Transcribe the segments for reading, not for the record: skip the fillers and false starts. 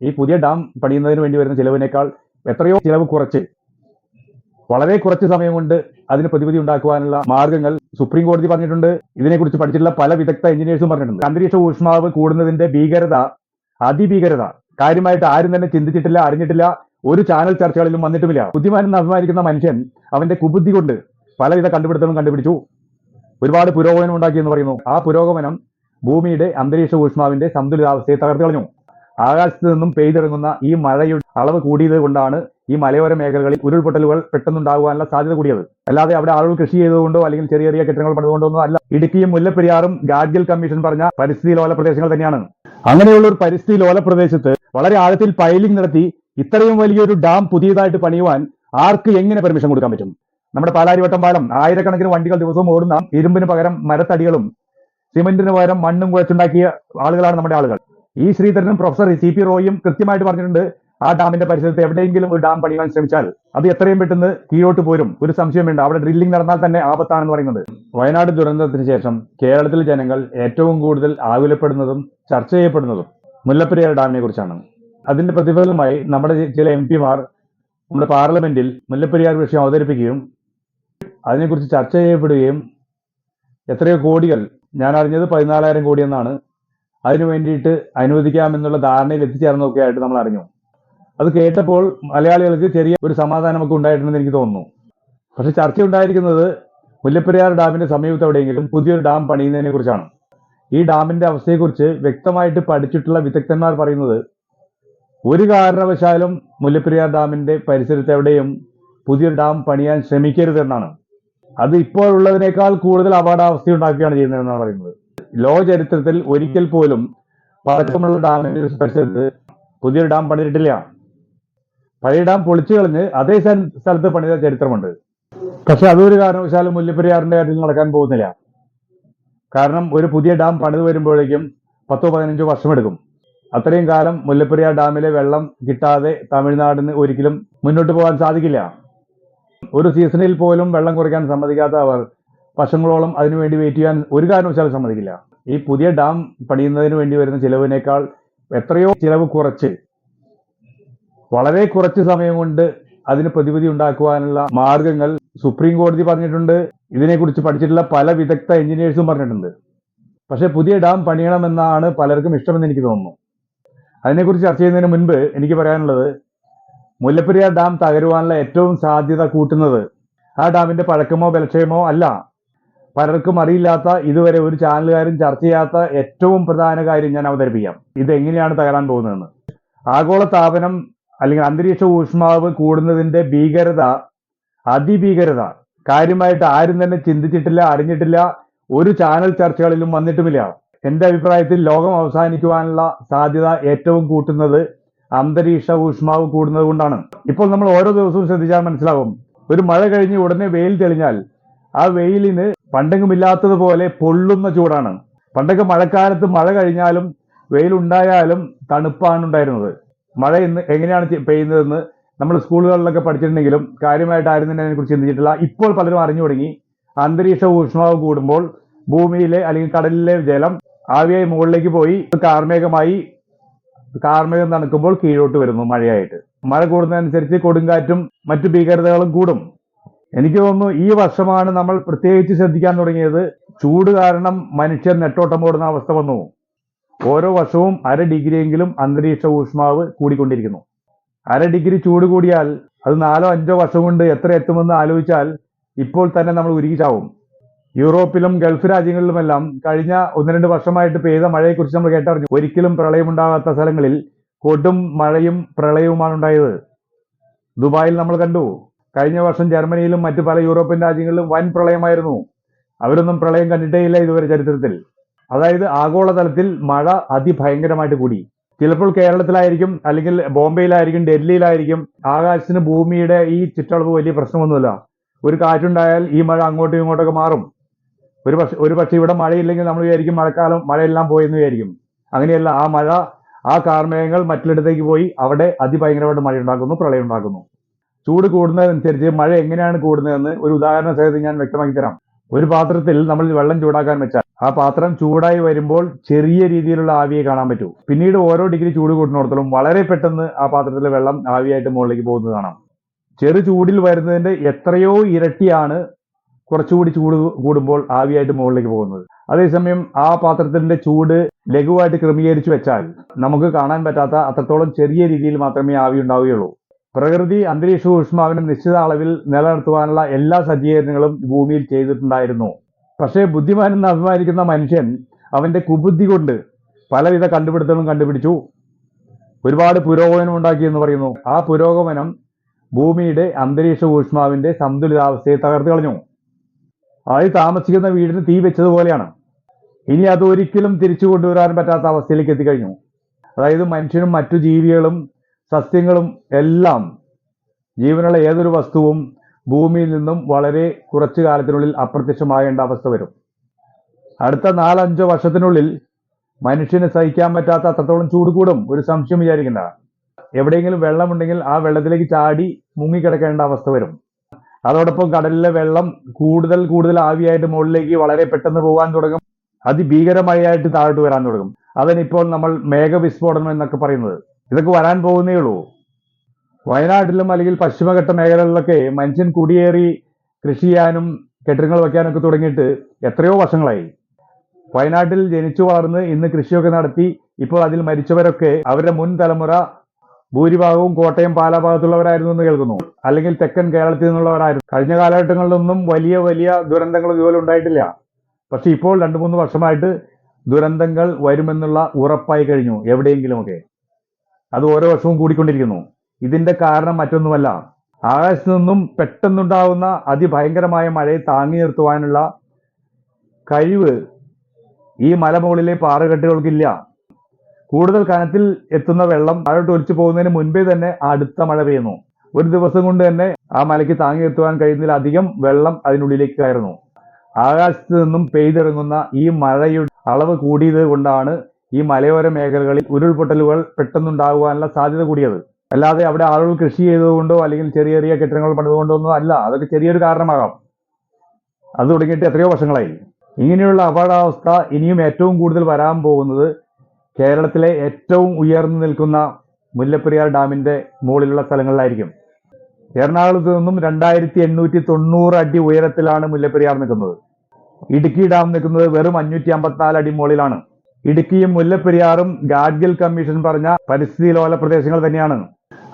ഈ പുതിയ ഡാം പണിയുന്നതിന് വേണ്ടി വരുന്ന ചിലവിനേക്കാൾ എത്രയോ ചിലവ് കുറച്ച് വളരെ കുറച്ച് സമയം കൊണ്ട് അതിന് പ്രതിവിധി ഉണ്ടാക്കുവാനുള്ള മാർഗങ്ങൾ സുപ്രീം കോടതി പറഞ്ഞിട്ടുണ്ട്. ഇതിനെക്കുറിച്ച് പഠിച്ചിട്ടുള്ള പല വിദഗ്ധ എഞ്ചിനീയേഴ്സും പറഞ്ഞിട്ടുണ്ട്. അന്തരീക്ഷ ഊഷ്മാവ് കൂടുന്നതിന്റെ ഭീകരത, അതിഭീകരത കാര്യമായിട്ട് ആരും തന്നെ ചിന്തിച്ചിട്ടില്ല, അറിഞ്ഞിട്ടില്ല, ഒരു ചാനൽ ചർച്ചകളിലും വന്നിട്ടുമില്ല. ബുദ്ധിമാനെന്ന് അഭിമാനിക്കുന്ന മനുഷ്യൻ അവന്റെ കുബുദ്ധി കൊണ്ട് പലവിധ കണ്ടുപിടുത്തങ്ങളും കണ്ടുപിടിച്ചു, ഒരുപാട് പുരോഗമനം ഉണ്ടാക്കി എന്ന് പറയുന്നു. ആ പുരോഗമനം ഭൂമിയുടെ അന്തരീക്ഷ ഊഷ്മാവിന്റെ സന്തുലിതാവസ്ഥയെ തകർത്തു കളഞ്ഞു. ആകാശത്ത് നിന്നും പെയ്തിറങ്ങുന്ന ഈ മഴയുടെ അളവ് കൂടിയത് കൊണ്ടാണ് ഈ മലയോര മേഖലകളിൽ ഉരുൾപൊട്ടലുകൾ പെട്ടെന്നുണ്ടാകുവാനുള്ള സാധ്യത കൂടിയത്. അല്ലാതെ അവിടെ ആളുകൾ കൃഷി ചെയ്തുകൊണ്ടോ അല്ലെങ്കിൽ ചെറിയ ചെറിയ കെട്ടിടങ്ങൾ പണിതുകൊണ്ടോ അല്ല. ഇടുക്കിയും മുല്ലപ്പെരിയാറും ഗാഡ്ഗിൽ കമ്മീഷൻ പറഞ്ഞ പരിസ്ഥിതി ലോല പ്രദേശങ്ങൾ തന്നെയാണ്. അങ്ങനെയുള്ള ഒരു പരിസ്ഥിതി ലോല പ്രദേശത്ത് വളരെ ആഴത്തിൽ പൈലിംഗ് നടത്തി ഇത്രയും വലിയൊരു ഡാം പുതിയതായിട്ട് പണിയുവാൻ ആർക്ക് എങ്ങനെ പെർമിഷൻ കൊടുക്കാൻ പറ്റും? നമ്മുടെ പാലാരിവട്ടം പാലം ആയിരക്കണക്കിന് വണ്ടികൾ ദിവസവും ഓടുന്ന ഇരുമ്പിന് പകരം മരത്തടികളും സിമെന്റിന് പകരം മണ്ണും കുഴച്ചുണ്ടാക്കിയ ആളുകളാണ് നമ്മുടെ ആളുകൾ. ഈ ശ്രീധരനും പ്രൊഫസർ CP റോയും കൃത്യമായിട്ട് പറഞ്ഞിട്ടുണ്ട്, ആ ഡാമിന്റെ പരിസരത്ത് എവിടെയെങ്കിലും ഒരു ഡാം പണിയാൻ ശ്രമിച്ചാൽ അത് എത്രയും പെട്ടെന്ന് കീഴോട്ട് പോരും, ഒരു സംശയം വേണ്ട. അവിടെ ഡ്രില്ലിംഗ് നടന്നാൽ തന്നെ ആപത്താണെന്ന് പറയുന്നത്. വയനാട് ദുരന്തത്തിന് ശേഷം കേരളത്തിലെ ജനങ്ങൾ ഏറ്റവും കൂടുതൽ ആകുലപ്പെടുന്നതും ചർച്ച ചെയ്യപ്പെടുന്നതും മുല്ലപ്പെരിയാർ ഡാമിനെ കുറിച്ചാണ്. അതിന്റെ പ്രതിഫലമായി നമ്മുടെ ചില MP മാർ നമ്മുടെ പാർലമെന്റിൽ മുല്ലപ്പെരിയാർ വിഷയം അവതരിപ്പിക്കുകയും അതിനെക്കുറിച്ച് ചർച്ച ചെയ്യപ്പെടുകയും എത്രയോ കോടികൾ, ഞാൻ അറിഞ്ഞത് 14,000 കോടി എന്നാണ്, അതിനു വേണ്ടിയിട്ട് അനുവദിക്കാമെന്നുള്ള ധാരണയിൽ എത്തിച്ചേർന്നൊക്കെ ആയിട്ട് നമ്മൾ അറിഞ്ഞു. അത് കേട്ടപ്പോൾ മലയാളികൾക്ക് ചെറിയ ഒരു സമാധാനമൊക്കെ ഉണ്ടായിട്ടുണ്ടെന്ന് എനിക്ക് തോന്നുന്നു. പക്ഷെ ചർച്ച ഉണ്ടായിരിക്കുന്നത് മുല്ലപ്പെരിയാർ ഡാമിന്റെ സമീപത്ത് എവിടെയെങ്കിലും പുതിയൊരു ഡാം പണിയുന്നതിനെ കുറിച്ചാണ്. ഈ ഡാമിന്റെ അവസ്ഥയെക്കുറിച്ച് വ്യക്തമായിട്ട് പഠിച്ചിട്ടുള്ള വിദഗ്ധന്മാർ പറയുന്നത് ഒരു കാരണവശാലും മുല്ലപ്പെരിയാർ ഡാമിന്റെ പരിസരത്ത് എവിടെയും പുതിയൊരു ഡാം പണിയാൻ ശ്രമിക്കരുതെന്നാണ്. അത് ഇപ്പോഴുള്ളതിനേക്കാൾ കൂടുതൽ അപകടാവസ്ഥ ഉണ്ടാക്കുകയാണ് ചെയ്യുന്നതെന്നാണ് പറയുന്നത്. ലോക ചരിത്രത്തിൽ ഒരിക്കൽ പോലും പഴക്കമുള്ള ഡാമിന്റെ പരിസരത്ത് പുതിയൊരു ഡാം പണിതിട്ടില്ല. പഴയ ഡാം പൊളിച്ചു കളഞ്ഞ് അതേ സ്ഥലത്ത് പണിത ചരിത്രമുണ്ട്. പക്ഷെ അതൊരു കാരണവശാലും മുല്ലപ്പെരിയാറിന്റെ കാര്യത്തിൽ നടക്കാൻ പോകുന്നില്ല. കാരണം ഒരു പുതിയ ഡാം പണിത് വരുമ്പോഴേക്കും 10-15 വർഷമെടുക്കും. അത്രയും കാലം മുല്ലപ്പെരിയാർ ഡാമിലെ വെള്ളം കിട്ടാതെ തമിഴ്നാടിന് ഒരിക്കലും മുന്നോട്ട് പോകാൻ സാധിക്കില്ല. ഒരു സീസണിൽ പോലും വെള്ളം കുറയ്ക്കാൻ സമ്മതിക്കാത്ത അവർ വർഷങ്ങളോളം അതിനുവേണ്ടി വെയിറ്റ് ചെയ്യാൻ ഒരു കാരണവശാലും സമ്മതിക്കില്ല. ഈ പുതിയ ഡാം പണിയുന്നതിന് വേണ്ടി വരുന്ന ചിലവിനേക്കാൾ എത്രയോ ചിലവ് കുറച്ച് വളരെ കുറച്ച് സമയം കൊണ്ട് അതിന് പ്രതിവിധി ഉണ്ടാക്കുവാനുള്ള മാർഗങ്ങൾ സുപ്രീം കോടതി പറഞ്ഞിട്ടുണ്ട്. ഇതിനെക്കുറിച്ച് പഠിച്ചിട്ടുള്ള പല വിദഗ്ധ എഞ്ചിനീയേഴ്സും പറഞ്ഞിട്ടുണ്ട്. പക്ഷെ പുതിയ ഡാം പണിയണമെന്നാണ് പലർക്കും ഇഷ്ടമെന്ന് എനിക്ക് തോന്നുന്നു. അതിനെക്കുറിച്ച് ചർച്ച ചെയ്യുന്നതിന് മുൻപ് എനിക്ക് പറയാനുള്ളത്, മുല്ലപ്പെരിയാർ ഡാം തകരുവാനുള്ള ഏറ്റവും സാധ്യത കൂട്ടുന്നത് ആ ഡാമിന്റെ പഴക്കമോ ബലക്ഷയമോ അല്ല. പലർക്കും അറിയില്ലാത്ത, ഇതുവരെ ഒരു ചാനലുകാരും ചർച്ച ചെയ്യാത്ത ഏറ്റവും പ്രധാന കാര്യം ഞാൻ അവതരിപ്പിക്കാം. ഇതെങ്ങനെയാണ് തകരാൻ പോകുന്നതെന്ന്. ആഗോള താപനം അല്ലെങ്കിൽ അന്തരീക്ഷ ഊഷ്മാവ് കൂടുന്നതിന്റെ ഭീകരത, അതിഭീകരത കാര്യമായിട്ട് ആരും തന്നെ ചിന്തിച്ചിട്ടില്ല, അറിഞ്ഞിട്ടില്ല, ഒരു ചാനൽ ചർച്ചകളിലും വന്നിട്ടുമില്ല. എന്റെ അഭിപ്രായത്തിൽ ലോകം അവസാനിക്കുവാനുള്ള സാധ്യത ഏറ്റവും കൂട്ടുന്നത് അന്തരീക്ഷ ഊഷ്മാവ് കൂടുന്നത് കൊണ്ടാണ്. ഇപ്പോൾ നമ്മൾ ഓരോ ദിവസവും ശ്രദ്ധിച്ചാൽ മനസ്സിലാവും, ഒരു മഴ കഴിഞ്ഞ് ഉടനെ വെയിൽ തെളിഞ്ഞാൽ ആ വെയിലിന് പണ്ടെങ്കുമില്ലാത്തതുപോലെ പൊള്ളുന്ന ചൂടാണ്. പണ്ടൊക്കെ മഴക്കാലത്ത് മഴ കഴിഞ്ഞാലും വെയിലുണ്ടായാലും തണുപ്പാണ് ഉണ്ടായിരുന്നത്. മഴ ഇന്ന് എങ്ങനെയാണ് പെയ്യുന്നതെന്ന് നമ്മൾ സ്കൂളുകളിലൊക്കെ പഠിച്ചിട്ടുണ്ടെങ്കിലും കാര്യമായിട്ട് ആരും തന്നെ അതിനെക്കുറിച്ച് ചിന്തിച്ചിട്ടില്ല. ഇപ്പോൾ പലരും അറിഞ്ഞു തുടങ്ങി. അന്തരീക്ഷ ഊഷ്മാവ് കൂടുമ്പോൾ ഭൂമിയിലെ അല്ലെങ്കിൽ കടലിലെ ജലം ആവിയായി മുകളിലേക്ക് പോയി കാർമേഘം തണുക്കുമ്പോൾ കീഴോട്ട് വരുന്നു മഴയായിട്ട്. മഴ കൂടുന്നതനുസരിച്ച് കൊടുങ്കാറ്റും മറ്റു ഭീകരതകളും കൂടും. എനിക്ക് തോന്നുന്നു ഈ വർഷമാണ് നമ്മൾ പ്രത്യേകിച്ച് ശ്രദ്ധിക്കാൻ തുടങ്ങിയത്. ചൂട് കാരണം മനുഷ്യർ നെട്ടോട്ടം ഓടുന്ന അവസ്ഥ വന്നു. ഓരോ വർഷവും 1/2 ഡിഗ്രിയെങ്കിലും അന്തരീക്ഷ ഊഷ്മാവ് കൂടിക്കൊണ്ടിരിക്കുന്നു. 1/2 ഡിഗ്രി ചൂട് കൂടിയാൽ അത് 4-5 വർഷം കൊണ്ട് എത്ര എത്തുമെന്ന് ആലോചിച്ചാൽ ഇപ്പോൾ തന്നെ നമ്മൾ ഉരുകി ചാവും. യൂറോപ്പിലും ഗൾഫ് രാജ്യങ്ങളിലുമെല്ലാം കഴിഞ്ഞ 1-2 വർഷമായിട്ട് പെയ്ത മഴയെക്കുറിച്ച് നമ്മൾ കേട്ടറിഞ്ഞു. ഒരിക്കലും പ്രളയമുണ്ടാകാത്ത സ്ഥലങ്ങളിൽ കൊടും മഴയും പ്രളയവുമാണ് ഉണ്ടായത്. ദുബായിൽ നമ്മൾ കണ്ടു. കഴിഞ്ഞ വർഷം ജർമ്മനിയിലും മറ്റു പല യൂറോപ്യൻ രാജ്യങ്ങളിലും വൻ പ്രളയമായിരുന്നു. അവരൊന്നും പ്രളയം കണ്ടിട്ടേയില്ല ഇതുവരെ ചരിത്രത്തിൽ. അതായത് ആഗോളതലത്തിൽ മഴ അതിഭയങ്കരമായിട്ട് കൂടി. ചിലപ്പോൾ കേരളത്തിലായിരിക്കും, അല്ലെങ്കിൽ ബോംബെയിലായിരിക്കും, ഡൽഹിയിലായിരിക്കും. ആകാശത്തിന് ഭൂമിയുടെ ഈ ചുറ്റളവ് വലിയ പ്രശ്നമൊന്നുമില്ല. ഒരു കാറ്റുണ്ടായാൽ ഈ മഴ അങ്ങോട്ടും ഇങ്ങോട്ടൊക്കെ മാറും. ഒരു പക്ഷേ ഇവിടെ മഴയില്ലെങ്കിൽ നമ്മൾ വിചാരിക്കും മഴക്കാലം മഴയെല്ലാം പോയെന്ന് വിചാരിക്കും. അങ്ങനെയല്ല, ആ മഴ, ആ കാർമേഘങ്ങൾ മറ്റിടത്തേക്ക് പോയി അവിടെ അതിഭയങ്കരമായിട്ട് മഴ ഉണ്ടാക്കുന്നു, പ്രളയം ഉണ്ടാക്കുന്നു. ചൂട് കൂടുന്നതനുസരിച്ച് മഴ എങ്ങനെയാണ് കൂടുന്നതെന്ന് ഒരു ഉദാഹരണ സഹിതം ഞാൻ വ്യക്തമാക്കി തരാം. ഒരു പാത്രത്തിൽ നമ്മൾ വെള്ളം ചൂടാക്കാൻ വെച്ചാൽ ആ പാത്രം ചൂടായി വരുമ്പോൾ ചെറിയ രീതിയിലുള്ള ആവിയെ കാണാൻ പറ്റൂ. പിന്നീട് ഓരോ ഡിഗ്രി ചൂട് കൂട്ടുന്നിടത്തോളം വളരെ പെട്ടെന്ന് ആ പാത്രത്തിലെ വെള്ളം ആവിയായിട്ട് മുകളിലേക്ക് പോകുന്നത് കാണാം. ചെറു ചൂടിൽ വരുന്നതിന്റെ എത്രയോ ഇരട്ടിയാണ് കുറച്ചുകൂടി ചൂട് കൂടുമ്പോൾ ആവിയായിട്ട് മുകളിലേക്ക് പോകുന്നത്. അതേസമയം ആ പാത്രത്തിന്റെ ചൂട് ലഘുവായിട്ട് ക്രമീകരിച്ചു വെച്ചാൽ നമുക്ക് കാണാൻ പറ്റാത്ത അത്രത്തോളം ചെറിയ രീതിയിൽ മാത്രമേ ആവി ഉണ്ടാവുകയുള്ളൂ. പ്രകൃതി അന്തരീക്ഷ ഊഷ്മാവിനെ നിശ്ചിത അളവിൽ നിലനിർത്തുവാനുള്ള എല്ലാ സജ്ജീകരണങ്ങളും ഭൂമിയിൽ ചെയ്തിട്ടുണ്ടായിരുന്നു. പക്ഷേ ബുദ്ധിമാനെന്ന് അഭിമാനിക്കുന്ന മനുഷ്യൻ അവന്റെ കുബുദ്ധി കൊണ്ട് പലവിധ കണ്ടുപിടുത്തങ്ങളും കണ്ടുപിടിച്ചു, ഒരുപാട് പുരോഗമനം ഉണ്ടാക്കി എന്ന് പറയുന്നു. ആ പുരോഗമനം ഭൂമിയുടെ അന്തരീക്ഷ ഊഷ്മാവിന്റെ സന്തുലിതാവസ്ഥയെ തകർത്ത് കളഞ്ഞു. അതായത് താമസിക്കുന്ന വീടിന് തീ വെച്ചതുപോലെയാണ്. ഇനി അത് ഒരിക്കലും തിരിച്ചു കൊണ്ടുവരാൻ പറ്റാത്ത അവസ്ഥയിലേക്ക് എത്തിക്കഴിഞ്ഞു. അതായത് മനുഷ്യനും മറ്റു ജീവികളും സസ്യങ്ങളും എല്ലാം, ജീവനുള്ള ഏതൊരു വസ്തുവും ഭൂമിയിൽ നിന്നും വളരെ കുറച്ചു കാലത്തിനുള്ളിൽ അപ്രത്യക്ഷമാകേണ്ട അവസ്ഥ വരും. അടുത്ത 4-5 വർഷത്തിനുള്ളിൽ മനുഷ്യന് സഹിക്കാൻ പറ്റാത്ത അത്രത്തോളം ചൂട് കൂടും. ഒരു സംശയം വിചാരിക്കണ്ട. എവിടെയെങ്കിലും വെള്ളമുണ്ടെങ്കിൽ ആ വെള്ളത്തിലേക്ക് ചാടി മുങ്ങിക്കിടക്കേണ്ട അവസ്ഥ വരും. അതോടൊപ്പം കടലിലെ വെള്ളം കൂടുതൽ കൂടുതൽ ആവിയായിട്ട് മുകളിലേക്ക് വളരെ പെട്ടെന്ന് പോകാൻ തുടങ്ങും. അതിഭീകരമായിട്ട് താഴോട്ട് വരാൻ തുടങ്ങും. അതിനിപ്പോൾ നമ്മൾ മേഘവിസ്ഫോടനം എന്നൊക്കെ പറയുന്നത്. ഇതൊക്കെ വരാൻ പോകുന്നേ ഉള്ളൂ. വയനാട്ടിലും അല്ലെങ്കിൽ പശ്ചിമഘട്ട മേഖലകളിലൊക്കെ മനുഷ്യൻ കുടിയേറി കൃഷി ചെയ്യാനും കെട്ടിടങ്ങൾ വെക്കാനൊക്കെ തുടങ്ങിയിട്ട് എത്രയോ വർഷങ്ങളായി. വയനാട്ടിൽ ജനിച്ചു വളർന്ന് ഇന്ന് കൃഷിയൊക്കെ നടത്തി ഇപ്പോൾ അതിൽ മരിച്ചവരൊക്കെ അവരുടെ മുൻ തലമുറ ഭൂരിഭാഗവും കോട്ടയം പാലാ ഭാഗത്തുള്ളവരായിരുന്നു എന്ന് കേൾക്കുന്നു, അല്ലെങ്കിൽ തെക്കൻ കേരളത്തിൽ നിന്നുള്ളവരായിരുന്നു. കഴിഞ്ഞ കാലഘട്ടങ്ങളിലൊന്നും വലിയ വലിയ ദുരന്തങ്ങൾ ഇതുപോലെ ഉണ്ടായിട്ടില്ല. പക്ഷെ ഇപ്പോൾ 2-3 വർഷമായിട്ട് ദുരന്തങ്ങൾ വരുമെന്നുള്ള ഉറപ്പായി കഴിഞ്ഞു എവിടെയെങ്കിലുമൊക്കെ. അത് ഓരോ വർഷവും കൂടിക്കൊണ്ടിരിക്കുന്നു. ഇതിന്റെ കാരണം മറ്റൊന്നുമല്ല, ആകാശത്തു നിന്നും പെട്ടെന്നുണ്ടാവുന്ന അതിഭയങ്കരമായ മഴയെ താങ്ങി നിർത്തുവാനുള്ള കഴിവ് ഈ മലമുകളിലെ പാറകെട്ടുകൾക്കില്ല. കൂടുതൽ കനത്തിൽ എത്തുന്ന വെള്ളം താഴോട്ട് ഒലിച്ചു പോകുന്നതിന് മുൻപേ തന്നെ അടുത്ത മഴ പെയ്യുന്നു. ഒരു ദിവസം കൊണ്ട് തന്നെ ആ മലയ്ക്ക് താങ്ങി നിർത്തുവാൻ കഴിയുന്നതിലധികം വെള്ളം അതിനുള്ളിലേക്ക് കയറുന്നു. ആകാശത്ത് നിന്നും പെയ്തിറങ്ങുന്ന ഈ മഴയുടെ അളവ് കൂടിയത് കൊണ്ടാണ് ഈ മലയോര മേഖലകളിൽ ഉരുൾപൊട്ടലുകൾ പെട്ടെന്നുണ്ടാകുവാനുള്ള സാധ്യത കൂടിയത്. അല്ലാതെ അവിടെ ആളുകൾ കൃഷി ചെയ്തതുകൊണ്ടോ അല്ലെങ്കിൽ ചെറിയ ചെറിയ കെട്ടിടങ്ങൾ പണിതുകൊണ്ടോ ഒന്നും അല്ല. അതൊക്കെ ചെറിയൊരു കാരണമാകാം. അത് തുടങ്ങിയിട്ട് എത്രയോ വർഷങ്ങളായി. ഇങ്ങനെയുള്ള അപകടാവസ്ഥ ഇനിയും ഏറ്റവും കൂടുതൽ വരാൻ പോകുന്നത് കേരളത്തിലെ ഏറ്റവും ഉയർന്നു നിൽക്കുന്ന മുല്ലപ്പെരിയാർ ഡാമിന്റെ മുകളിലുള്ള സ്ഥലങ്ങളിലായിരിക്കും. എറണാകുളത്ത് നിന്നും 2890 അടി ഉയരത്തിലാണ് മുല്ലപ്പെരിയാർ നിൽക്കുന്നത്. ഇടുക്കി ഡാം നിൽക്കുന്നത് വെറും 554 അടി മുകളിലാണ്. ഇടുക്കിയും മുല്ലപ്പെരിയാറും ഗാഡ്ഗിൽ കമ്മീഷൻ പറഞ്ഞ പരിസ്ഥിതി ലോല പ്രദേശങ്ങൾ തന്നെയാണ്.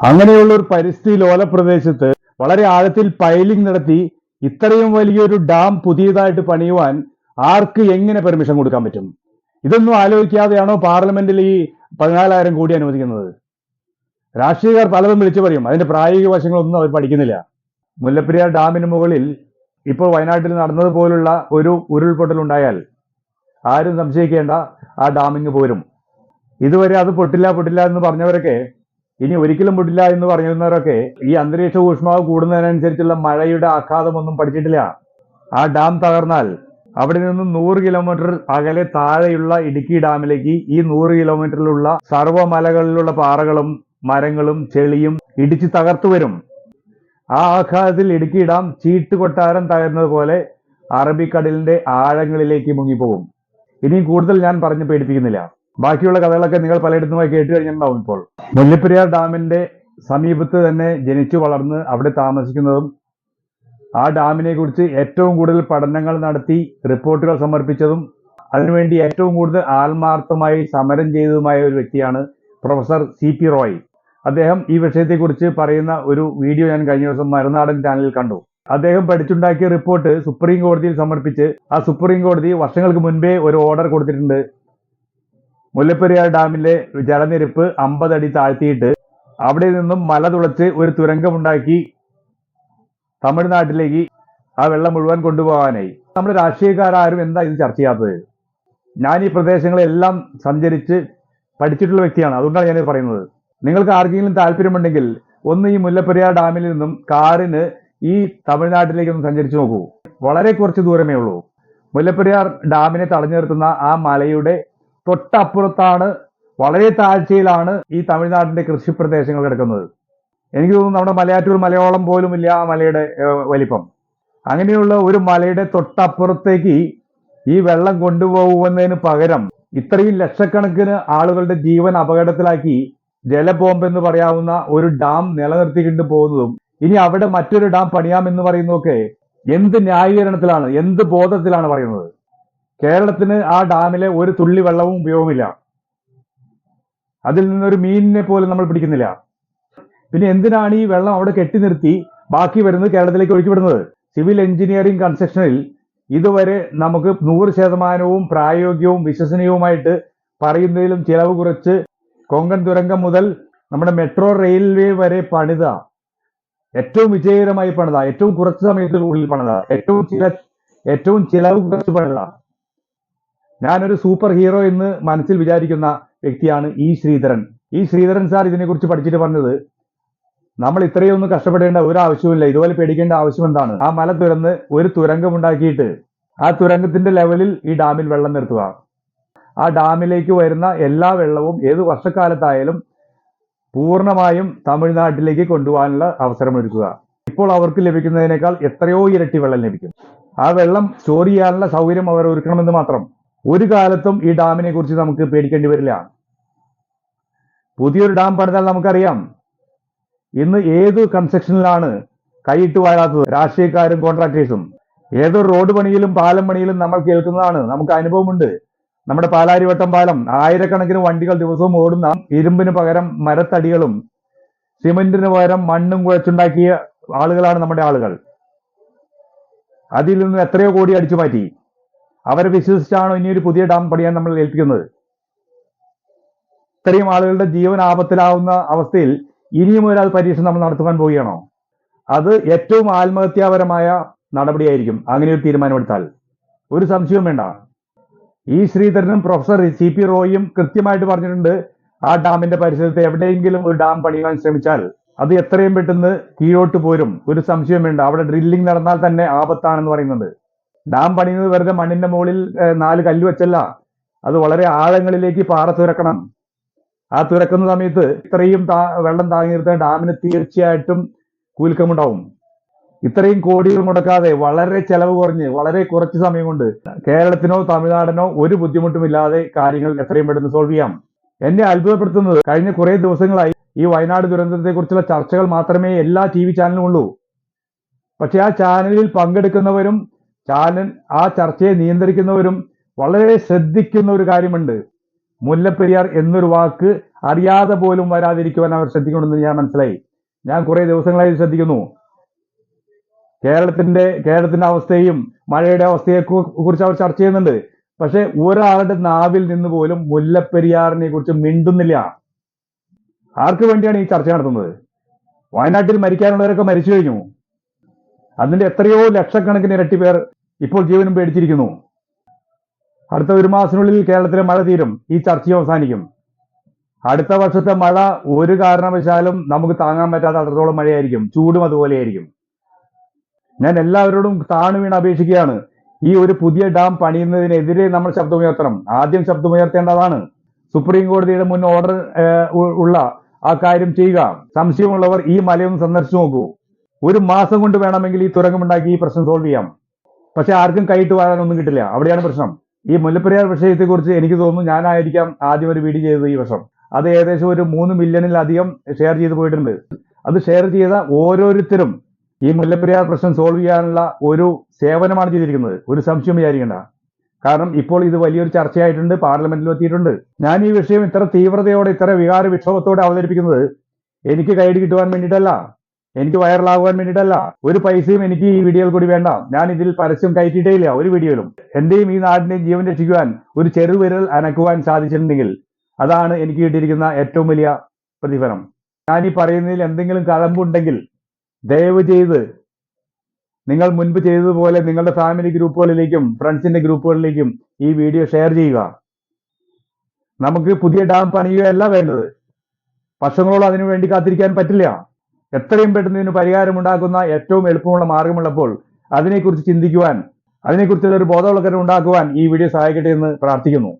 അങ്ങനെയുള്ള ഒരു പരിസ്ഥിതി ലോല പ്രദേശത്ത് വളരെ ആഴത്തിൽ പൈലിംഗ് നടത്തി ഇത്രയും വലിയൊരു ഡാം പുതിയതായിട്ട് പണിയുവാൻ ആർക്ക് എങ്ങനെ പെർമിഷൻ കൊടുക്കാൻ പറ്റും? ഇതൊന്നും ആലോചിക്കാതെയാണോ പാർലമെന്റിൽ ഈ 14,000 കോടി അനുവദിക്കുന്നത്? രാഷ്ട്രീയക്കാർ പലതും വിളിച്ചു പറയും, അതിന്റെ പ്രായോഗിക വശങ്ങളൊന്നും അവർ പഠിക്കുന്നില്ല. മുല്ലപ്പെരിയാർ ഡാമിന് മുകളിൽ ഇപ്പോൾ വയനാട്ടിൽ നടന്നതുപോലുള്ള ഒരു ഉരുൾപൊട്ടൽ ഉണ്ടായാൽ ആരും സംശയിക്കേണ്ട, ആ ഡാമിങ് പോരും. ഇതുവരെ അത് പൊട്ടില്ല എന്ന് പറഞ്ഞവരൊക്കെ ഇനി ഒരിക്കലും പൊട്ടില്ല എന്ന് പറഞ്ഞിരുന്നവരൊക്കെ ഈ അന്തരീക്ഷ ഊഷ്മാവ് കൂടുന്നതിനനുസരിച്ചുള്ള മഴയുടെ ആഘാതമൊന്നും പഠിച്ചിട്ടില്ല. ആ ഡാം തകർന്നാൽ അവിടെ നിന്നും 100 കിലോമീറ്റർ അകലെ താഴെയുള്ള ഇടുക്കി ഡാമിലേക്ക് ഈ 100 കിലോമീറ്ററിലുള്ള സർവ്വമലകളിലുള്ള പാറകളും മരങ്ങളും ചെളിയും ഇടിച്ച് തകർത്തു വരും. ആ ആഘാതത്തിൽ ഇടുക്കി ഡാം ചീട്ടുകൊട്ടാരം തകർന്നത് പോലെ അറബിക്കടലിന്റെ ആഴങ്ങളിലേക്ക് മുങ്ങിപ്പോകും. ഇനിയും കൂടുതൽ ഞാൻ പറഞ്ഞ് പേടിപ്പിക്കുന്നില്ല. ബാക്കിയുള്ള കഥകളൊക്കെ നിങ്ങൾ പലയിടത്തുമായി കേട്ട് കഴിഞ്ഞിട്ടുണ്ടാവും. ഇപ്പോൾ മുല്ലപ്പെരിയാർ ഡാമിന്റെ സമീപത്ത് തന്നെ ജനിച്ചു വളർന്ന് അവിടെ താമസിക്കുന്നതും ആ ഡാമിനെ കുറിച്ച് ഏറ്റവും കൂടുതൽ പഠനങ്ങൾ നടത്തി റിപ്പോർട്ടുകൾ സമർപ്പിച്ചതും അതിനുവേണ്ടി ഏറ്റവും കൂടുതൽ ആത്മാർത്ഥമായി സമരം ചെയ്തതുമായ ഒരു വ്യക്തിയാണ് പ്രൊഫസർ CP റോയ്. അദ്ദേഹം ഈ വിഷയത്തെക്കുറിച്ച് പറയുന്ന ഒരു വീഡിയോ ഞാൻ കഴിഞ്ഞ ദിവസം മറുനാടൻ ചാനലിൽ കണ്ടു. അദ്ദേഹം പഠിച്ചുണ്ടാക്കിയ റിപ്പോർട്ട് സുപ്രീം കോടതിയിൽ സമർപ്പിച്ച് ആ സുപ്രീം കോടതി വർഷങ്ങൾക്ക് മുൻപേ ഒരു ഓർഡർ കൊടുത്തിട്ടുണ്ട്. മുല്ലപ്പെരിയാർ ഡാമിലെ ജലനിരപ്പ് 50 അടി താഴ്ത്തിയിട്ട് അവിടെ നിന്നും മല തുളച്ച് ഒരു തുരങ്കമുണ്ടാക്കി തമിഴ്നാട്ടിലേക്ക് ആ വെള്ളം മുഴുവൻ കൊണ്ടുപോകാനായി. നമ്മുടെ രാഷ്ട്രീയക്കാരും എന്താ ഇത് ചർച്ച ചെയ്യാത്തത്? ഞാൻ ഈ പ്രദേശങ്ങളെല്ലാം സഞ്ചരിച്ച് പഠിച്ചിട്ടുള്ള വ്യക്തിയാണ്, അതുകൊണ്ടാണ് ഞാൻ പറയുന്നത്. നിങ്ങൾക്ക് ആർക്കെങ്കിലും താല്പര്യമുണ്ടെങ്കിൽ ഒന്ന് ഈ മുല്ലപ്പെരിയാർ ഡാമിൽ നിന്നും കാറിന് ഈ തമിഴ്നാട്ടിലേക്കൊന്ന് സഞ്ചരിച്ചു നോക്കൂ. വളരെ കുറച്ച് ദൂരമേ ഉള്ളൂ. മുല്ലപ്പെരിയാർ ഡാമിനെ തടഞ്ഞു നിർത്തുന്ന ആ മലയുടെ തൊട്ടപ്പുറത്താണ്, വളരെ താഴ്ചയിലാണ് ഈ തമിഴ്നാട്ടിന്റെ കൃഷി പ്രദേശങ്ങൾ കിടക്കുന്നത്. എനിക്ക് തോന്നുന്നു നമ്മുടെ മലയാറ്റൂർ മലയോളം പോലും ഇല്ല ആ മലയുടെ വലിപ്പം. അങ്ങനെയുള്ള ഒരു മലയുടെ തൊട്ടപ്പുറത്തേക്ക് ഈ വെള്ളം കൊണ്ടുപോകുന്നതിന് പകരം ഇത്രയും ലക്ഷക്കണക്കിന് ആളുകളുടെ ജീവൻ അപകടത്തിലാക്കി ജലബോംബ് എന്ന് പറയാവുന്ന ഒരു ഡാം നിലനിർത്തിക്കൊണ്ട് പോകുന്നതും ഇനി അവിടെ മറ്റൊരു ഡാം പണിയാമെന്ന് പറയുന്നതൊക്കെ എന്ത് ന്യായീകരണത്തിലാണ്, എന്ത് ബോധത്തിലാണ് പറയുന്നത്? കേരളത്തിന് ആ ഡാമിലെ ഒരു തുള്ളി വെള്ളവും ഉപയോഗമില്ല. അതിൽ നിന്നൊരു മീനിനെ പോലും നമ്മൾ പിടിക്കുന്നില്ല. പിന്നെ എന്തിനാണ് ഈ വെള്ളം അവിടെ കെട്ടി നിർത്തി ബാക്കി വരുന്നത് കേരളത്തിലേക്ക് ഒഴുക്കിവിടുന്നത്? സിവിൽ എഞ്ചിനീയറിംഗ് കൺസ്ട്രക്ഷനിൽ ഇതുവരെ നമുക്ക് 100% പ്രായോഗികവും വിശ്വസനീയവുമായിട്ട് പറയുന്നതിലും ചിലവ് കുറച്ച് കൊങ്കൺ തുരങ്കം മുതൽ നമ്മുടെ മെട്രോ റെയിൽവേ വരെ പണിത, ഏറ്റവും വിജയകരമായി പണിത, ഏറ്റവും കുറച്ച് സമയത്തിനുള്ളിൽ പണിത, ഏറ്റവും ചിലവ് കുറച്ച് പണിത, ഞാനൊരു സൂപ്പർ ഹീറോ എന്ന് മനസ്സിൽ വിചാരിക്കുന്ന വ്യക്തിയാണ് ഇ ശ്രീധരൻ. ഈ ശ്രീധരൻ സാർ ഇതിനെക്കുറിച്ച് പഠിച്ചിട്ട് പറഞ്ഞത്, നമ്മൾ ഇത്രയൊന്നും കഷ്ടപ്പെടേണ്ട ഒരു ആവശ്യമില്ല, ഇതുപോലെ പേടിക്കേണ്ട ആവശ്യം എന്താണ്? ആ മല തുരന്ന് ഒരു തുരങ്കം ഉണ്ടാക്കിയിട്ട് ആ തുരങ്കത്തിന്റെ ലെവലിൽ ഈ ഡാമിൽ വെള്ളം നിർത്തുക. ആ ഡാമിലേക്ക് വരുന്ന എല്ലാ വെള്ളവും ഏത് വർഷക്കാലത്തായാലും പൂർണ്ണമായും തമിഴ്നാട്ടിലേക്ക് കൊണ്ടുപോകാനുള്ള അവസരം ഒരുക്കുക. ഇപ്പോൾ അവർക്ക് ലഭിക്കുന്നതിനേക്കാൾ എത്രയോ ഇരട്ടി വെള്ളം ലഭിക്കും. ആ വെള്ളം സ്റ്റോർ ചെയ്യാനുള്ള സൗകര്യം അവർ ഒരുക്കണമെന്ന് മാത്രം. ഒരു കാലത്തും ഈ ഡാമിനെ കുറിച്ച് നമുക്ക് പേടിക്കേണ്ടി വരില്ല. പുതിയൊരു ഡാം പണിതാൽ നമുക്കറിയാം ഇന്ന് ഏത് കൺസ്ട്രക്ഷനിലാണ് കൈയിട്ട് വാഴാത്തത്? രാഷ്ട്രീയക്കാരും കോൺട്രാക്ടേഴ്സും. ഏതൊരു റോഡ് പണിയിലും പാലം പണിയിലും നമ്മൾ കേൾക്കുന്നതാണ്, നമുക്ക് അനുഭവമുണ്ട്. നമ്മുടെ പാലാരിവട്ടം പാലം, ആയിരക്കണക്കിന് വണ്ടികൾ ദിവസവും ഓടുന്ന ഇരുമ്പിന് പകരം മരത്തടികളും സിമന്റിന് പകരം മണ്ണും കുഴച്ചുണ്ടാക്കിയ ആളുകളാണ് നമ്മുടെ ആളുകൾ. അതിൽ നിന്ന് എത്രയോ കോടി അടിച്ചു മാറ്റി. അവരെ വിശ്വസിച്ചാണോ ഇനിയൊരു പുതിയ ഡാം പണിയാൻ നമ്മൾ ഏൽപ്പിക്കുന്നത്? ഇത്രയും ആളുകളുടെ ജീവൻ ആപത്തിലാവുന്ന അവസ്ഥയിൽ ഇനിയും ഒരാൾ പരീക്ഷ നമ്മൾ നടത്തുവാൻ പോവുകയാണോ? അത് ഏറ്റവും ആത്മഹത്യാപരമായ നടപടിയായിരിക്കും അങ്ങനെ ഒരു തീരുമാനമെടുത്താൽ. ഒരു സംശയവും വേണ്ട. ഈ ശ്രീധരനും പ്രൊഫസർ CP റോയും കൃത്യമായിട്ട് പറഞ്ഞിട്ടുണ്ട്, ആ ഡാമിന്റെ പരിസരത്ത് എവിടെയെങ്കിലും ഒരു ഡാം പണിയാൻ ശ്രമിച്ചാൽ അത് എത്രയും പെട്ടെന്ന് കീഴോട്ട് പോരും. ഒരു സംശയം വേണ്ട. അവിടെ ഡ്രില്ലിംഗ് നടന്നാൽ തന്നെ ആപത്താണെന്ന് പറയുന്നുണ്ട്. ഡാം പണിയുന്നത് വെറുതെ മണ്ണിന്റെ മുകളിൽ 4 കല്ല് വെച്ചല്ല, അത് വളരെ ആഴങ്ങളിലേക്ക് പാറ തുരക്കണം. ആ തുരക്കുന്ന സമയത്ത് ഇത്രയും വെള്ളം താങ്ങി നിർത്താൻ ഡാമിന് തീർച്ചയായിട്ടും കുലുക്കമുണ്ടാവും. ഇത്രയും കോടികൾ മുടക്കാതെ വളരെ ചെലവ് കുറഞ്ഞ് വളരെ കുറച്ച് സമയം കൊണ്ട് കേരളത്തിനോ തമിഴ്നാടിനോ ഒരു ബുദ്ധിമുട്ടുമില്ലാതെ കാര്യങ്ങൾ എത്രയും പെട്ടെന്ന് സോൾവ് ചെയ്യാം. എന്നെ അത്ഭുതപ്പെടുത്തുന്നത്, കഴിഞ്ഞ കുറേ ദിവസങ്ങളായി ഈ വയനാട് ദുരന്തത്തെക്കുറിച്ചുള്ള ചർച്ചകൾ മാത്രമേ എല്ലാ TV ചാനലിലും ഉള്ളൂ. പക്ഷെ ആ ചാനലിൽ പങ്കെടുക്കുന്നവരും ആ ചർച്ചയെ നിയന്ത്രിക്കുന്നവരും വളരെ ശ്രദ്ധിക്കുന്ന ഒരു കാര്യമുണ്ട്. മുല്ലപ്പെരിയാർ എന്നൊരു വാക്ക് അറിയാതെ പോലും വരാതിരിക്കുവാൻ അവർ ശ്രദ്ധിക്കണമെന്ന് ഞാൻ മനസ്സിലായി. ഞാൻ കുറെ ദിവസങ്ങളായി ശ്രദ്ധിക്കുന്നു. കേരളത്തിന്റെ അവസ്ഥയും മഴയുടെ അവസ്ഥയെ കുറിച്ച് അവർ ചർച്ച ചെയ്യുന്നുണ്ട്. പക്ഷെ ഒരാളുടെ നാവിൽ നിന്ന് പോലും മുല്ലപ്പെരിയാറിനെ കുറിച്ച് മിണ്ടുന്നില്ല. ആർക്ക് വേണ്ടിയാണ് ഈ ചർച്ച നടത്തുന്നത്? വയനാട്ടിൽ മരിക്കാനുള്ളവരൊക്കെ മരിച്ചു കഴിഞ്ഞു. അതിന്റെ എത്രയോ ലക്ഷക്കണക്കിന് ഇരട്ടി പേർ ഇപ്പോൾ ജീവനും പേടിച്ചിരിക്കുന്നു. അടുത്ത 1 മാസത്തിനുള്ളിൽ കേരളത്തിലെ മഴ തീരും, ഈ ചർച്ചയും അവസാനിക്കും. അടുത്ത വർഷത്തെ മഴ ഒരു കാരണവശാലും നമുക്ക് താങ്ങാൻ പറ്റാത്ത അത്രത്തോളം മഴയായിരിക്കും, ചൂടും അതുപോലെയായിരിക്കും. ഞാൻ എല്ലാവരോടും താണു വീണ് അപേക്ഷിക്കുകയാണ്, ഈ ഒരു പുതിയ ഡാം പണിയുന്നതിനെതിരെ നമ്മൾ ശബ്ദമുയർത്തണം. ആദ്യം ശബ്ദമുയർത്തേണ്ടതാണ്. സുപ്രീം കോടതിയുടെ മുൻ ഓർഡർ ഉള്ള ആ കാര്യം ചെയ്യുക. സംശയമുള്ളവർ ഈ മലയൊന്ന് സന്ദർശിച്ചു നോക്കൂ. 1 മാസം കൊണ്ട് വേണമെങ്കിൽ ഈ തുരങ്കമുണ്ടാക്കി ഈ പ്രശ്നം സോൾവ് ചെയ്യാം. പക്ഷെ ആർക്കും കൈയിട്ട് വാഴാനൊന്നും കിട്ടില്ല. അവിടെയാണ് പ്രശ്നം. ഈ മുല്ലപ്പെരിയാർ വിഷയത്തെക്കുറിച്ച് എനിക്ക് തോന്നുന്നു ഞാനായിരിക്കാം ആദ്യം ഒരു വീഡിയോ ചെയ്തത് ഈ വർഷം. അത് ഏകദേശം ഒരു 3 മില്യണിലധികം ഷെയർ ചെയ്ത് പോയിട്ടുണ്ട്. അത് ഷെയർ ചെയ്ത ഓരോരുത്തരും ഈ മുല്ലപ്പെരിയാർ പ്രശ്നം സോൾവ് ചെയ്യാനുള്ള ഒരു സേവനമാണ് ചെയ്തിരിക്കുന്നത്. ഒരു സംശയം വിചാരിക്കേണ്ട. കാരണം ഇപ്പോൾ ഇത് വലിയൊരു ചർച്ചയായിട്ടുണ്ട്, പാർലമെന്റിൽ എത്തിയിട്ടുണ്ട്. ഞാൻ ഈ വിഷയം ഇത്ര തീവ്രതയോടെ, ഇത്ര വികാര വിക്ഷോഭത്തോടെ അവതരിപ്പിക്കുന്നത് എനിക്ക് കൈയടി കിട്ടുവാൻ വേണ്ടിയിട്ടല്ല, എനിക്ക് വൈറലാകുവാൻ വേണ്ടിയിട്ടല്ല. ഒരു പൈസയും എനിക്ക് ഈ വീഡിയോയിൽ കൂടി വേണ്ട. ഞാൻ ഇതിൽ പരസ്യം കയറ്റിയിട്ടേ ഇല്ല ഒരു വീഡിയോയിലും. എന്റെയും ഈ നാടിന്റെയും ജീവൻ രക്ഷിക്കുവാൻ ഒരു ചെറുവിരൽ അനക്കുവാൻ സാധിച്ചിട്ടുണ്ടെങ്കിൽ അതാണ് എനിക്ക് കിട്ടിയിരിക്കുന്ന ഏറ്റവും വലിയ പ്രതിഫലം. ഞാൻ ഈ പറയുന്നതിൽ എന്തെങ്കിലും കഴമ്പുണ്ടെങ്കിൽ ദയവ് ചെയ്ത് നിങ്ങൾ മുൻപ് ചെയ്തതുപോലെ നിങ്ങളുടെ ഫാമിലി ഗ്രൂപ്പുകളിലേക്കും ഫ്രണ്ട്സിന്റെ ഗ്രൂപ്പുകളിലേക്കും ഈ വീഡിയോ ഷെയർ ചെയ്യുക. നമുക്ക് പുതിയ ഡാം പണിയുകയല്ല വേണ്ടത്. വർഷങ്ങളോളം അതിനു വേണ്ടി കാത്തിരിക്കാൻ പറ്റില്ല. എത്രയും പെട്ടെന്ന് ഇതിന് പരിഹാരമുണ്ടാക്കുന്ന ഏറ്റവും എളുപ്പമുള്ള മാർഗമുള്ളപ്പോൾ അതിനെക്കുറിച്ച് ചിന്തിക്കുവാൻ, അതിനെക്കുറിച്ചുള്ള ഒരു ബോധവൽക്കരണം ഉണ്ടാക്കുവാൻ ഈ വീഡിയോ സഹായിക്കട്ടെ എന്ന് പ്രാർത്ഥിക്കുന്നു.